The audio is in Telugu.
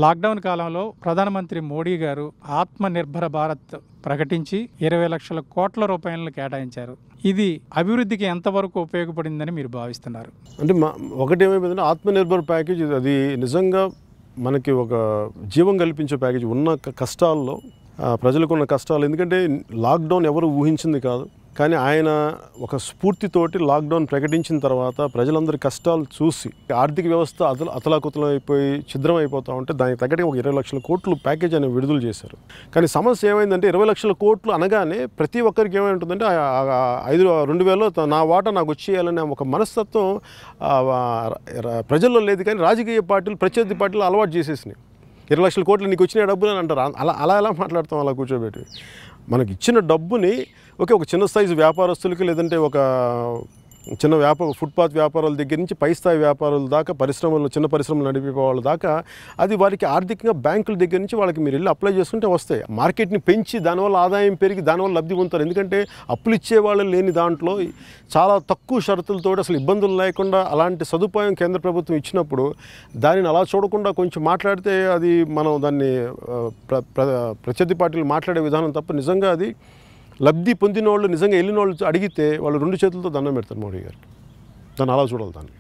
లాక్డౌన్ కాలంలో ప్రధానమంత్రి మోడీ గారు ఆత్మనిర్భర భారత్ ప్రకటించి 20 లక్షల కోట్ల రూపాయలను కేటాయించారు. ఇది అభివృద్ధికి ఎంతవరకు ఉపయోగపడిందని మీరు భావిస్తున్నారు? అంటే ఒకటేమైపోయిందంటే ఆత్మనిర్భర్ ప్యాకేజ్ అది నిజంగా మనకి ఒక జీవం కల్పించే ప్యాకేజ్. ఉన్న కష్టాల్లో ప్రజలకు ఉన్న కష్టాలు, ఎందుకంటే లాక్డౌన్ ఎవరు ఊహించింది కాదు, కానీ ఆయన ఒక స్ఫూర్తితోటి లాక్డౌన్ ప్రకటించిన తర్వాత ప్రజలందరి కష్టాలు చూసి ఆర్థిక వ్యవస్థ అతలాకుతలం అయిపోయి ఛిద్రం అయిపోతూ ఉంటే దానికి తగ్గట్టుగా ఒక 20 లక్షల కోట్లు ప్యాకేజ్ అనేది విడుదల చేశారు. కానీ సమస్య ఏమైందంటే 20 లక్షల కోట్లు అనగానే ప్రతి ఒక్కరికి ఏమైంటుందంటే 2000 నా వాటా నాకు వచ్చేయాలనే ఒక మనస్తత్వం ప్రజల్లో లేదు. కానీ రాజకీయ పార్టీలు, ప్రత్యర్థి పార్టీలు అలవాటు చేసేసినాయి. 20 లక్షల కోట్లు నీకు వచ్చిన డబ్బులు అని అంటారు. అలా ఎలా మాట్లాడతాం? అలా కూర్చోబెట్టి మనకి ఇచ్చిన డబ్బుని ఒక చిన్న సైజు వ్యాపారస్తులకి, లేదంటే ఒక చిన్న ఫుట్పాత్ వ్యాపారాల దగ్గర నుంచి పై స్థాయి వ్యాపారుల దాకా, చిన్న పరిశ్రమలు నడిపే వాళ్ళ దాకా అది వారికి ఆర్థికంగా బ్యాంకుల దగ్గర నుంచి వాళ్ళకి మీరు వెళ్ళి అప్లై చేసుకుంటే వస్తాయి. మార్కెట్ని పెంచి దానివల్ల ఆదాయం పెరిగి దానివల్ల లబ్ధి పొందుతారు. ఎందుకంటే అప్పులు ఇచ్చేవాళ్ళు లేని దాంట్లో చాలా తక్కువ షరతులతో అసలు ఇబ్బందులు లేకుండా అలాంటి సదుపాయం కేంద్ర ప్రభుత్వం ఇచ్చినప్పుడు దానిని అలా చూడకుండా కొంచెం మాట్లాడితే అది మనం దాన్ని ప్రత్యర్థి పార్టీలు మాట్లాడే విధానం తప్ప నిజంగా అది లబ్ధి పొందిన వాళ్ళు, నిజంగా వెళ్ళిన వాళ్ళు అడిగితే వాళ్ళు 2 చేతులతో దండం పెడతారు మోడీ గారికి. దాన్ని అలా చూడాలి దాన్ని.